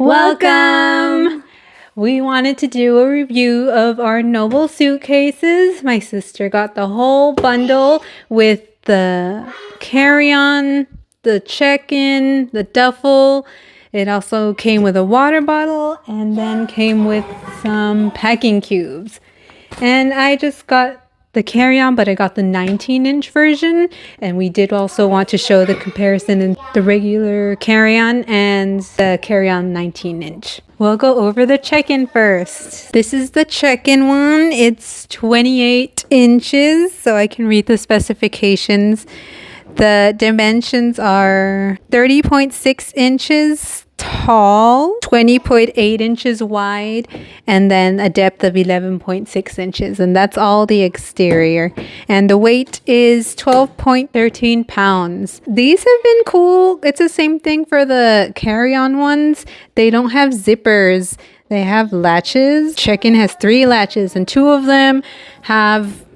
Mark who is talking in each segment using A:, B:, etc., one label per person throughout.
A: Welcome! We wanted to do a review of our Nobl suitcases. My sister got the whole bundle with the carry-on, the check-in, the duffel. It also came with a water bottle and then came with some packing cubes. And I just got the carry-on, but I got the 19-inch version, and we did also want to show the comparison in the regular carry-on and the carry-on 19-inch. We'll go over the check-in first. This is the check-in one. It's 28 inches, so I can read the specifications. The dimensions are 30.6 inches tall, 20.8 inches wide, and then a depth of 11.6 inches. And that's all the exterior. And the weight is 12.13 pounds. These have been cool. It's the same thing for the carry-on ones. They don't have zippers. They have latches. Check-in has 3 latches, and 2 of them have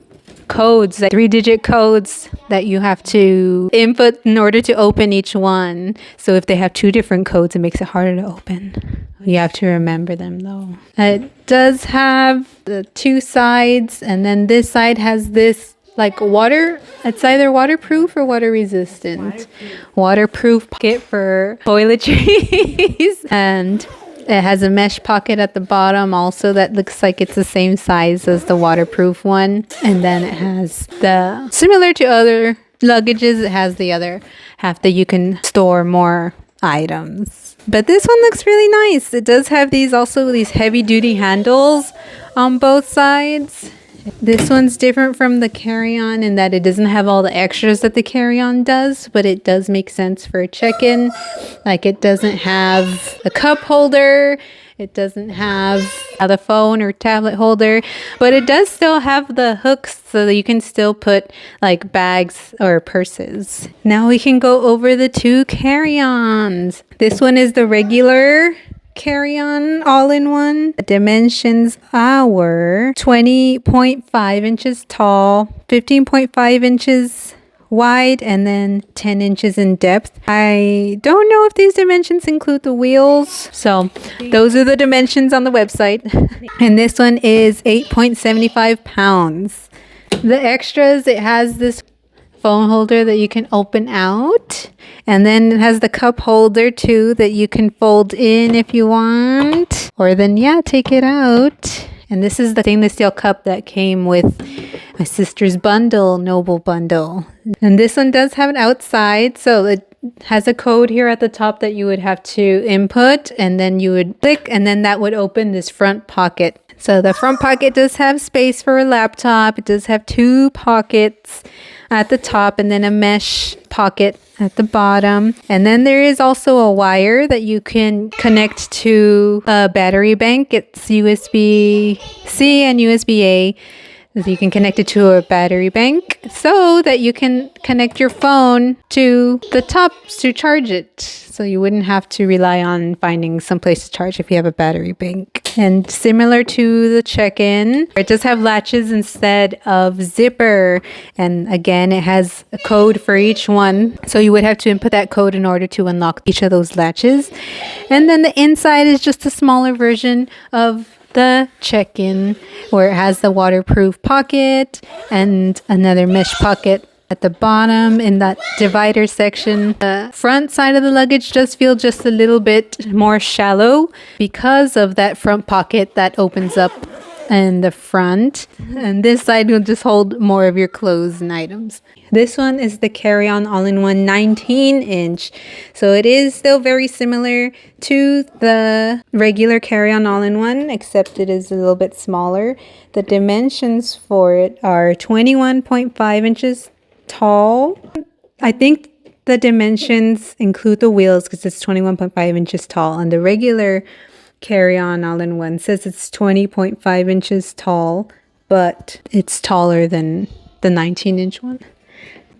A: codes, like 3-digit codes that you have to input in order to open each one. So if they have 2 different codes, it makes it harder to open. You have to remember them though. It does have the 2 sides, and then this side has this like water, it's either waterproof or water resistant. Waterproof pocket for toiletries. And it has a mesh pocket at the bottom also that looks like it's the same size as the waterproof one. And then it has the, similar to other luggages, it has the other half that you can store more items. But this one looks really nice. It does have these heavy duty handles on both sides. This one's different from the carry-on in that it doesn't have all the extras that the carry-on does, but it does make sense for a check-in. Like it doesn't have a cup holder, it doesn't have the phone or tablet holder, but it does still have the hooks so that you can still put like bags or purses. Now we can go over the 2 carry-ons. This one is the regular carry-on all-in-one. The dimensions are 20.5 inches tall, 15.5 inches wide, and then 10 inches in depth. I don't know if these dimensions include the wheels, so those are the dimensions on the website. And this one is 8.75 pounds. The extras, it has this phone holder that you can open out, and then it has the cup holder too that you can fold in if you want, or then take it out. And this is the stainless steel cup that came with my sister's bundle, Nobl bundle. And this one does have an outside, so it has a code here at the top that you would have to input, and then you would click, and then that would open this front pocket. So the front pocket does have space for a laptop. It does have 2 pockets at the top and then a mesh pocket at the bottom. And then there is also a wire that you can connect to a battery bank. It's USB-C and USB-A. So you can connect it to a battery bank so that you can connect your phone to the top to charge it. So you wouldn't have to rely on finding some place to charge if you have a battery bank. And similar to the check-in, it does have latches instead of zipper. And again, it has a code for each one. So you would have to input that code in order to unlock each of those latches. And then the inside is just a smaller version of the check-in, where it has the waterproof pocket and another mesh pocket at the bottom in that divider section. The front side of the luggage does feel just a little bit more shallow because of that front pocket that opens up in the front, and this side will just hold more of your clothes and items. This one is the carry-on all-in-one 19-inch, so it is still very similar to the regular carry-on all-in-one, except it is a little bit smaller. The dimensions for it are 21.5 inches tall. I think the dimensions include the wheels because it's 21.5 inches tall, and the regular carry-on all-in-one says it's 20.5 inches tall, but it's taller than the 19-inch one.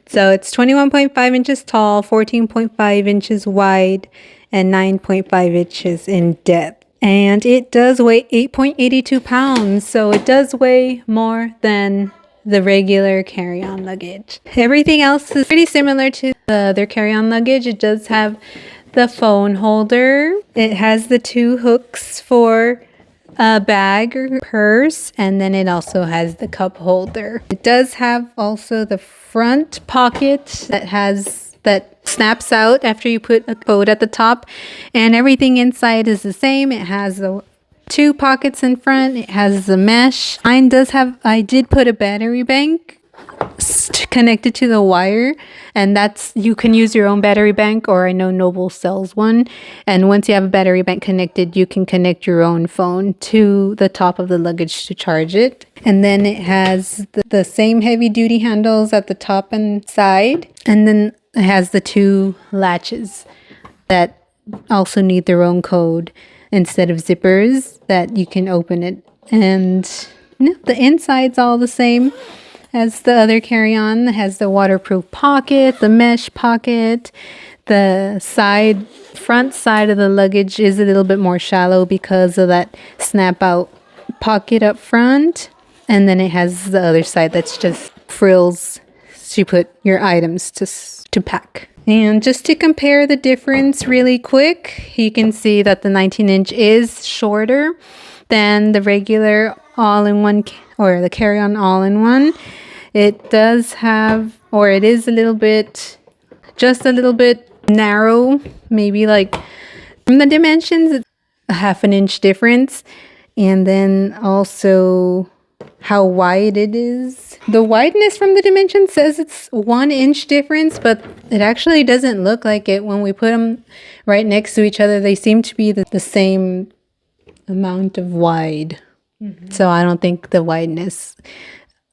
A: So it's 21.5 inches tall, 14.5 inches wide, and 9.5 inches in depth. And it does weigh 8.82 pounds, so it does weigh more than the regular carry-on luggage. Everything else is pretty similar to the other carry-on luggage. It does have the phone holder. It has the 2 hooks for a bag or purse, and then it also has the cup holder. It does have also the front pocket that snaps out after you put a coat at the top, and everything inside is the same. It has the 2 pockets in front. It has the mesh. I did put a battery bank connected to the wire, and you can use your own battery bank, or I know Nobl sells one, and once you have a battery bank connected, you can connect your own phone to the top of the luggage to charge it. And then it has the same heavy duty handles at the top and side, and then it has the 2 latches that also need their own code instead of zippers that you can open it. And the inside's all the same as the other carry-on. It has the waterproof pocket, the mesh pocket. The front side of the luggage is a little bit more shallow because of that snap out pocket up front. And then it has the other side that's just frills to put your items to pack. And just to compare the difference really quick, you can see that the 19-inch is shorter than the regular all-in-one or the carry-on all-in-one. It does have, or it is just a little bit narrow, maybe like from the dimensions, a 1/2 inch difference. And then also how wide it is. The wideness from the dimension says it's 1 inch difference, but it actually doesn't look like it. When we put them right next to each other, they seem to be the same amount of wide. Mm-hmm. So I don't think the wideness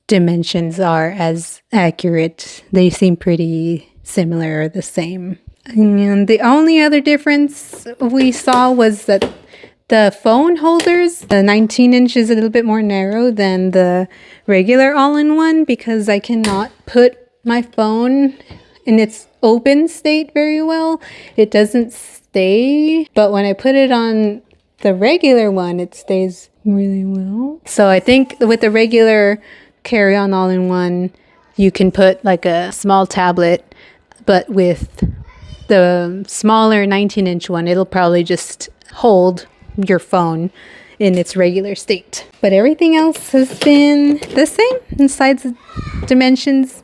A: dimensions are as accurate. They seem pretty similar or the same. And the only other difference we saw was that the phone holders, the 19-inch is a little bit more narrow than the regular all-in-one because I cannot put my phone in its open state very well. It doesn't stay, but when I put it on the regular one, it stays really well. So I think with the regular carry-on all-in-one, you can put like a small tablet, but with the smaller 19-inch one, it'll probably just hold your phone in its regular state. But everything else has been the same in size, dimensions.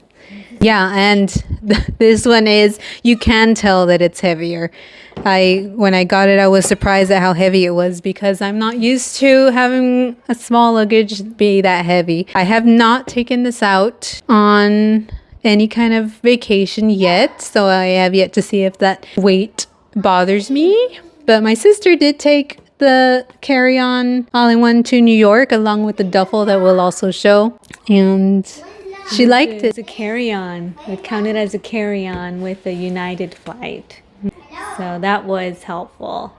A: Yeah, and this one you can tell that it's heavier. When I got it, I was surprised at how heavy it was because I'm not used to having a small luggage be that heavy. I have not taken this out on any kind of vacation yet, so I have yet to see if that weight bothers me. But my sister did take the carry-on all-in-one to New York along with the duffel that we'll also show, and she liked it.
B: It's a carry-on. It counted as a carry-on with a United flight. So that was helpful.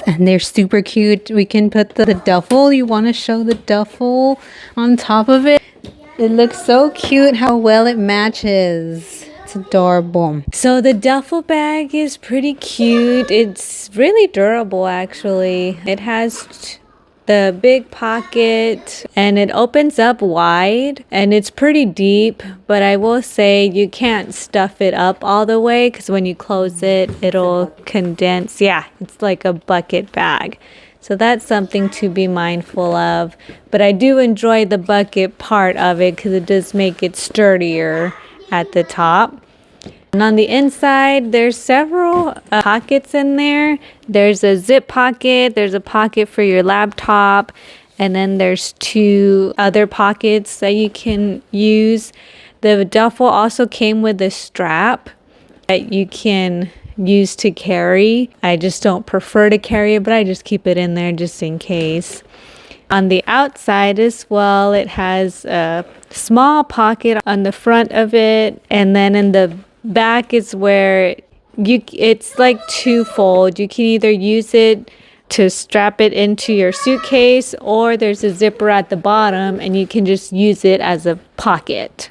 A: And they're super cute. We can put the duffel. You want to show the duffel on top of it? It looks so cute how well it matches. It's adorable.
B: So the duffel bag is pretty cute. It's really durable, actually. It has the big pocket and it opens up wide and it's pretty deep, but I will say you can't stuff it up all the way because when you close it, it'll condense. Yeah, it's like a bucket bag. So that's something to be mindful of. But I do enjoy the bucket part of it because it does make it sturdier at the top. And on the inside, there's several pockets in there. There's a zip pocket, there's a pocket for your laptop, and then there's 2 other pockets that you can use. The duffel also came with a strap that you can use to carry. I just don't prefer to carry it, but I just keep it in there just in case. On the outside as well, it has a small pocket on the front of it, and then in the back is where it's like twofold. You can either use it to strap it into your suitcase, or there's a zipper at the bottom and you can just use it as a pocket.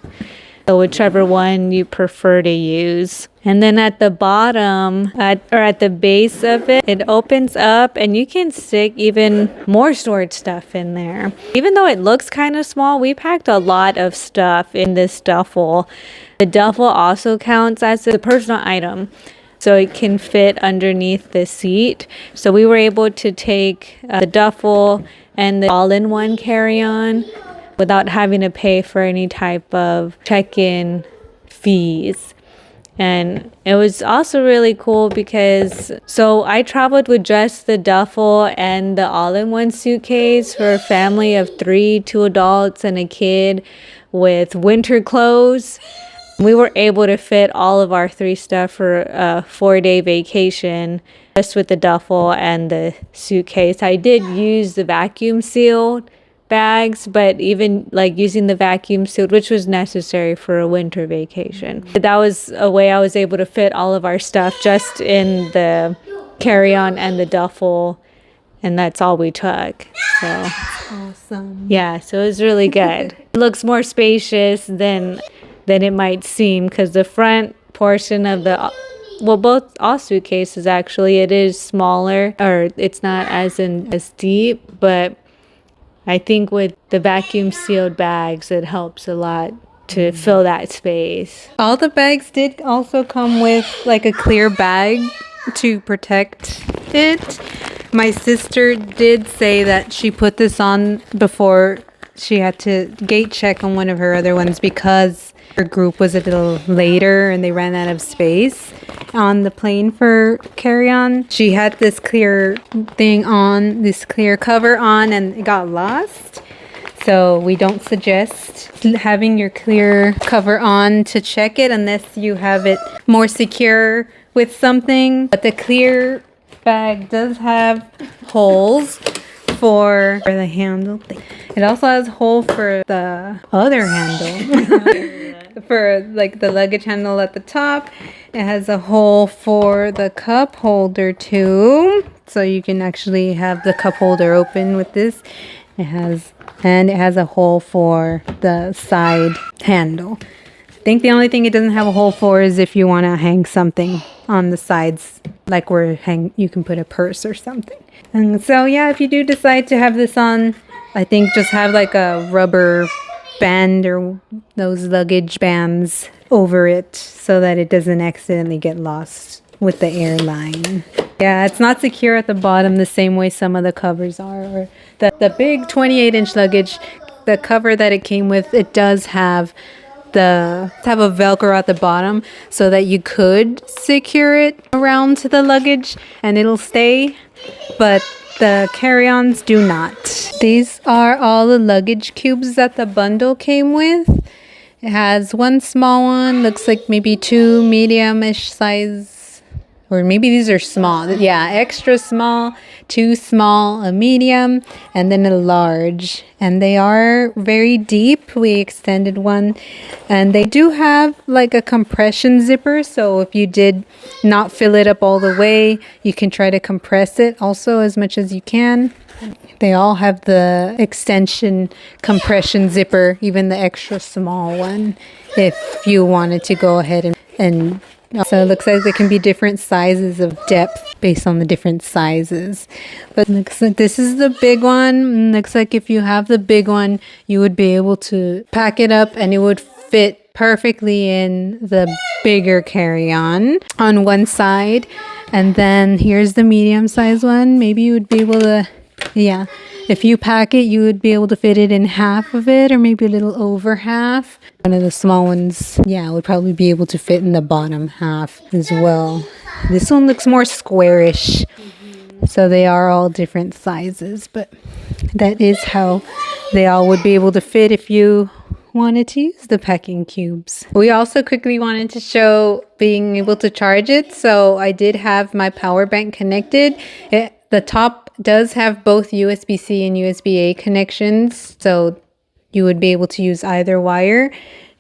B: So whichever one you prefer to use. And then at the bottom, or at the base of it, it opens up and you can stick even more storage stuff in there. Even though it looks kind of small, we packed a lot of stuff in this duffel. The duffel also counts as a personal item. so it can fit underneath the seat. So we were able to take the duffel and the all-in-one carry-on without having to pay for any type of check-in fees. And it was also really cool because I traveled with just the duffel and the all-in-one suitcase for a family of 3, 2 adults and a kid with winter clothes. We were able to fit all of our 3 stuff for a 4-day vacation just with the duffel and the suitcase. I did use the vacuum sealed bags, but even like using the vacuum sealed, which was necessary for a winter vacation. That was a way I was able to fit all of our stuff just in the carry-on and the duffel, and that's all we took. So
A: Awesome.
B: yeah, so it was really good. It looks more spacious than it might seem, because the front portion of all suitcases actually, it is smaller, or it's not as deep, but I think with the vacuum sealed bags, it helps a lot to fill that space.
A: All the bags did also come with like a clear bag to protect it. My sister did say that she put this on before she had to gate check on one of her other ones because her group was a little later and they ran out of space on the plane for carry-on. She had this clear thing on, this clear cover on, and it got lost. So we don't suggest having your clear cover on to check it unless you have it more secure with something. But the clear bag does have holes for the handle thing. It also has a hole for the other handle. For like the luggage handle at the top. It has a hole for the cup holder too. So you can actually have the cup holder open with this. It has a hole for the side handle. I think the only thing it doesn't have a hole for is if you want to hang something on the sides, like you can put a purse or something. And so yeah, if you do decide to have this on, I think just have like a rubber band or those luggage bands over it so that it doesn't accidentally get lost with the airline. Yeah, it's not secure at the bottom the same way some of the covers are. Or the big 28-inch luggage, the cover that it came with, it does have a Velcro at the bottom so that you could secure it around to the luggage and it'll stay, but the carry-ons do not. These are all the luggage cubes that the bundle came with. It has one small one, looks like maybe 2 medium-ish size, or maybe these are small. Yeah, extra small, 2 small, a medium, and then a large. And they are very deep. We extended one. And they do have like a compression zipper. So if you did not fill it up all the way, you can try to compress it also as much as you can. They all have the extension compression zipper, even the extra small one, if you wanted to go ahead and so it looks like there can be different sizes of depth based on the different sizes. But it looks like this is the big one. Looks like if you have the big one, you would be able to pack it up and it would fit perfectly in the bigger carry-on on one side. And then here's the medium size one. Maybe you would be able to, yeah. If you pack it, you would be able to fit it in half of it or maybe a little over half. One of the small ones, yeah, would probably be able to fit in the bottom half as well. This one looks more squarish. So they are all different sizes, but that is how they all would be able to fit if you wanted to use the packing cubes. We also quickly wanted to show being able to charge it. So I did have my power bank connected. The top does have both USB-C and USB-A connections, so you would be able to use either wire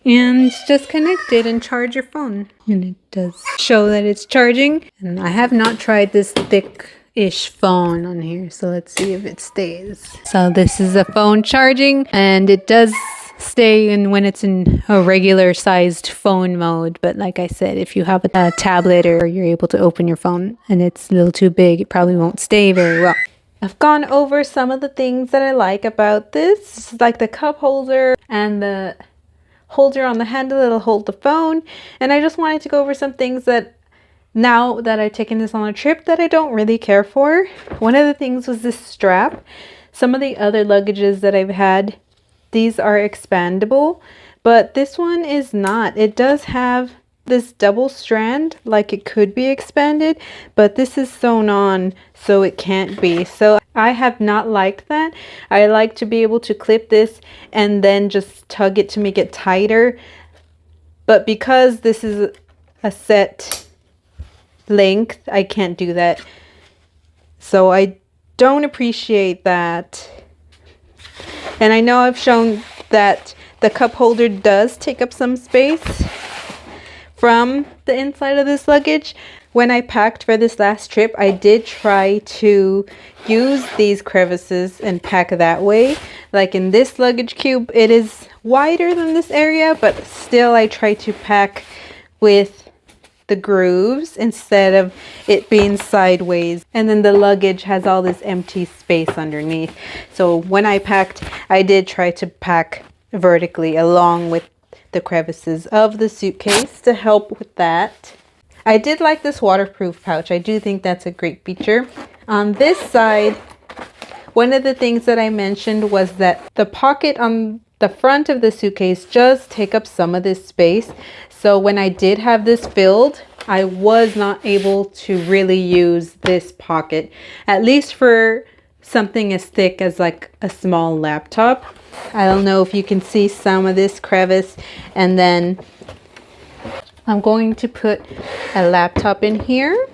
A: and just connect it and charge your phone. And it does show that it's charging. And I have not tried this thick-ish phone on here, so let's see if it stays. So this is a phone charging, and it does stay in when it's in a regular sized phone mode. But like I said, if you have a tablet or you're able to open your phone and it's a little too big, it probably won't stay very well. I've gone over some of the things that I like about this, like the cup holder and the holder on the handle that'll hold the phone. And I just wanted to go over some things that now that I've taken this on a trip that I don't really care for. One of the things was this strap. Some of the other luggages that I've had, these are expandable, but this one is not. It does have this double strand, like it could be expanded, but this is sewn on, so it can't be. So I have not liked that. I like to be able to clip this and then just tug it to make it tighter. But because this is a set length, I can't do that. So I don't appreciate that. And I know I've shown that the cup holder does take up some space from the inside of this luggage. When I packed for this last trip, I did try to use these crevices and pack that way. Like in this luggage cube, it is wider than this area, but still I try to pack with the grooves instead of it being sideways. And then the luggage has all this empty space underneath. So when I packed, I did try to pack vertically along with the crevices of the suitcase to help with that. I did like this waterproof pouch. I do think that's a great feature. On this side, one of the things that I mentioned was that the pocket on the front of the suitcase does take up some of this space. So when I did have this filled, I was not able to really use this pocket, at least for something as thick as like a small laptop. I don't know if you can see some of this crevice, and then I'm going to put a laptop in here.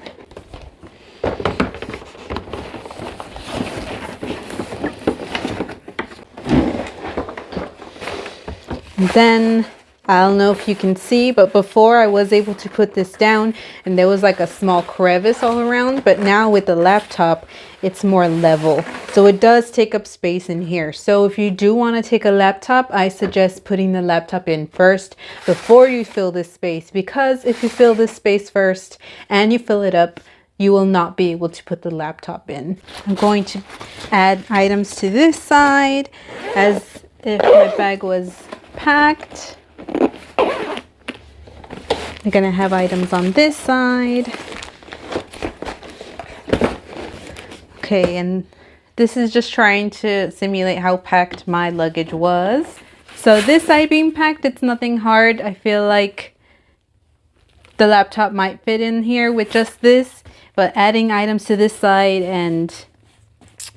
A: And then I don't know if you can see, but before I was able to put this down and there was like a small crevice all around, but now with the laptop, it's more level. So it does take up space in here. So if you do want to take a laptop, I suggest putting the laptop in first before you fill this space, because if you fill this space first and you fill it up, you will not be able to put the laptop in. I'm going to add items to this side as if my bag was packed. I'm gonna have items on this side. Okay, and this is just trying to simulate how packed my luggage was. So this side being packed, it's nothing hard. I feel like the laptop might fit in here with just this, but adding items to this side and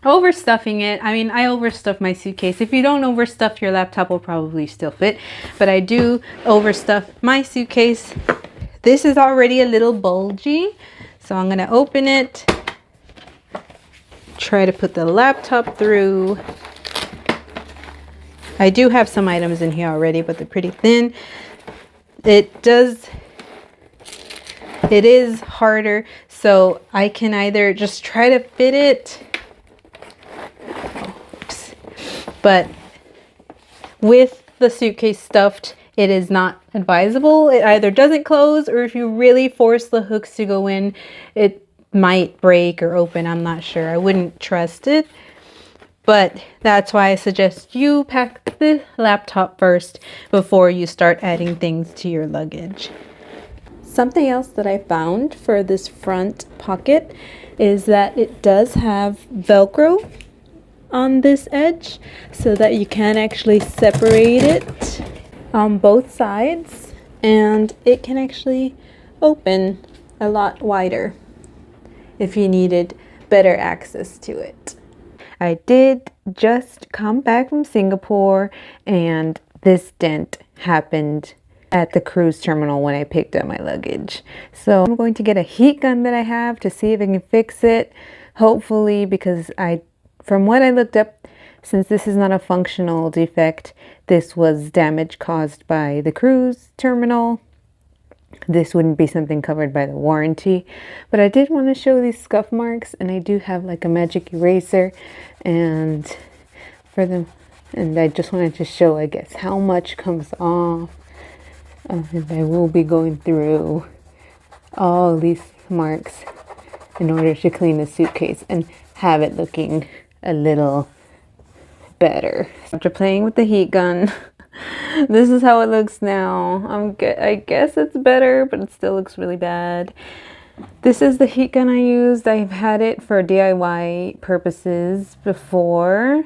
A: overstuffing it. I mean, I overstuff my suitcase. If you don't overstuff, your laptop will probably still fit, but I do overstuff my suitcase. This is already a little bulgy, so I'm gonna open it, try to put the laptop through. I do have some items in here already, but they're pretty thin. It is harder, so I can either just try to fit it, but with the suitcase stuffed, it is not advisable. It either doesn't close, or if you really force the hooks to go in, it might break or open. I'm not sure. I wouldn't trust it. But that's why I suggest you pack the laptop first before you start adding things to your luggage. Something else that I found for this front pocket is that it does have Velcro on this edge so that you can actually separate it on both sides, and it can actually open a lot wider if you needed better access to it. I did just come back from Singapore, and this dent happened at the cruise terminal when I picked up my luggage. So I'm going to get a heat gun that I have to see if I can fix it, hopefully, because from what I looked up, since this is not a functional defect, this was damage caused by the cruise terminal. This wouldn't be something covered by the warranty, but I did want to show these scuff marks, and I do have like a magic eraser and I just wanted to show, I guess, how much comes off. And I will be going through all these marks in order to clean the suitcase and have it looking a little better. After playing with the heat gun, this is how it looks now. I guess it's better, but it still looks really bad. This is the heat gun I used. I've had it for DIY purposes before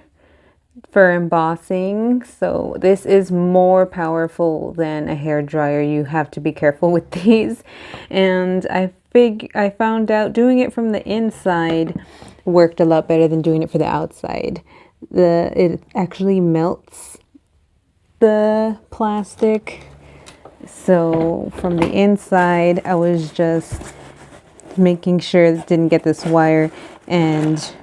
A: for embossing. So this is more powerful than a hair dryer. You have to be careful with these. And I found out doing it from the inside worked a lot better than doing it for the outside. It actually melts the plastic. So from the inside, I was just making sure it didn't get this wire and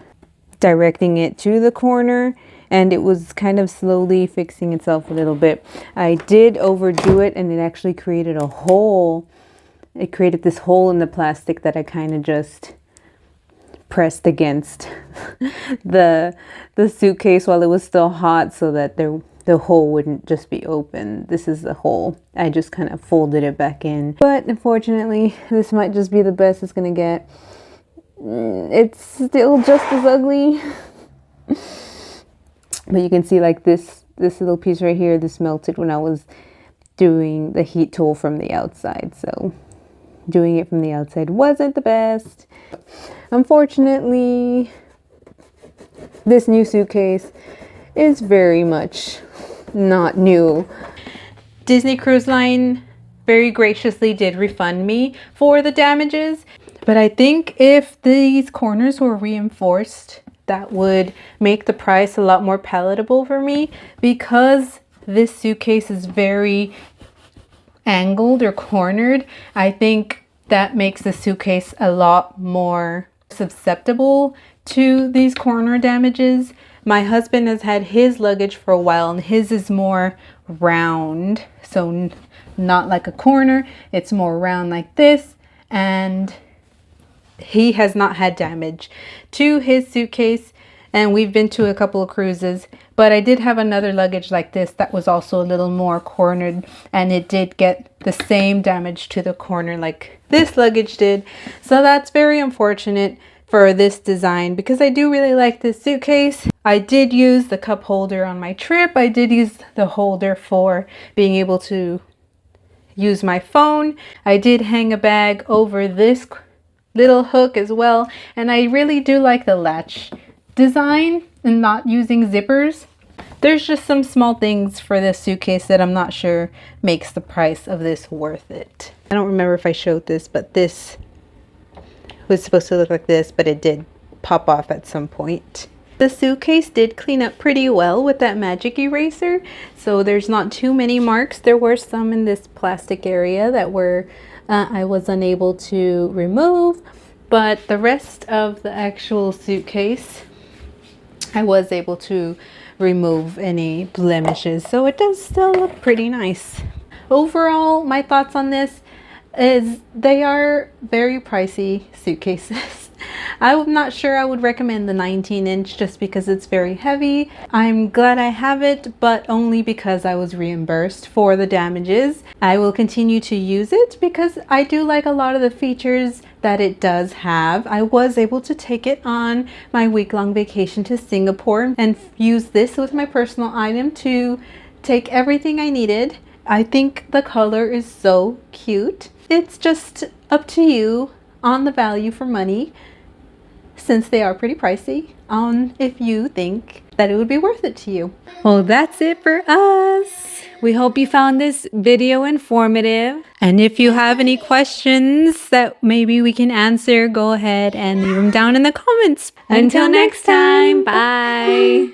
A: directing it to the corner, and it was kind of slowly fixing itself a little bit. I did overdo it, and it actually created a hole. It created this hole in the plastic that I kind of just pressed against the suitcase while it was still hot so that the hole wouldn't just be open. This is the hole. I just kind of folded it back in. But unfortunately, this might just be the best it's gonna get. It's still just as ugly. But you can see like this little piece right here, this melted when I was doing the heat tool from the outside. So doing it from the outside wasn't the best. Unfortunately, this new suitcase is very much not new. Disney Cruise Line very graciously did refund me for the damages, but I think if these corners were reinforced, that would make the price a lot more palatable for me, because this suitcase is very angled or cornered. I think that makes the suitcase a lot more susceptible to these corner damages. My husband has had his luggage for a while, and his is more round, so not like a corner, it's more round like this, and he has not had damage to his suitcase. And we've been to a couple of cruises, but I did have another luggage like this that was also a little more cornered, and it did get the same damage to the corner like this luggage did. So that's very unfortunate for this design, because I do really like this suitcase. I did use the cup holder on my trip. I did use the holder for being able to use my phone. I did hang a bag over this little hook as well, and I really do like the latch design and not using zippers. There's just some small things for this suitcase that I'm not sure makes the price of this worth it. I don't remember if I showed this, but this was supposed to look like this, but it did pop off at some point. The suitcase did clean up pretty well with that magic eraser, so there's not too many marks. There were some in this plastic area that were I was unable to remove, but the rest of the actual suitcase I was able to remove any blemishes, so it does still look pretty nice. Overall, my thoughts on this is they are very pricey suitcases. I'm not sure I would recommend the 19-inch just because it's very heavy. I'm glad I have it, but only because I was reimbursed for the damages. I will continue to use it because I do like a lot of the features that it does have. I was able to take it on my week-long vacation to Singapore and use this with my personal item to take everything I needed. I think the color is so cute. It's just up to you on the value for money, since they are pretty pricey, on if you think that it would be worth it to you.
B: Well, that's it for us. We hope you found this video informative.
A: And if you have any questions that maybe we can answer, go ahead and leave them down in the comments.
B: Until next time, bye.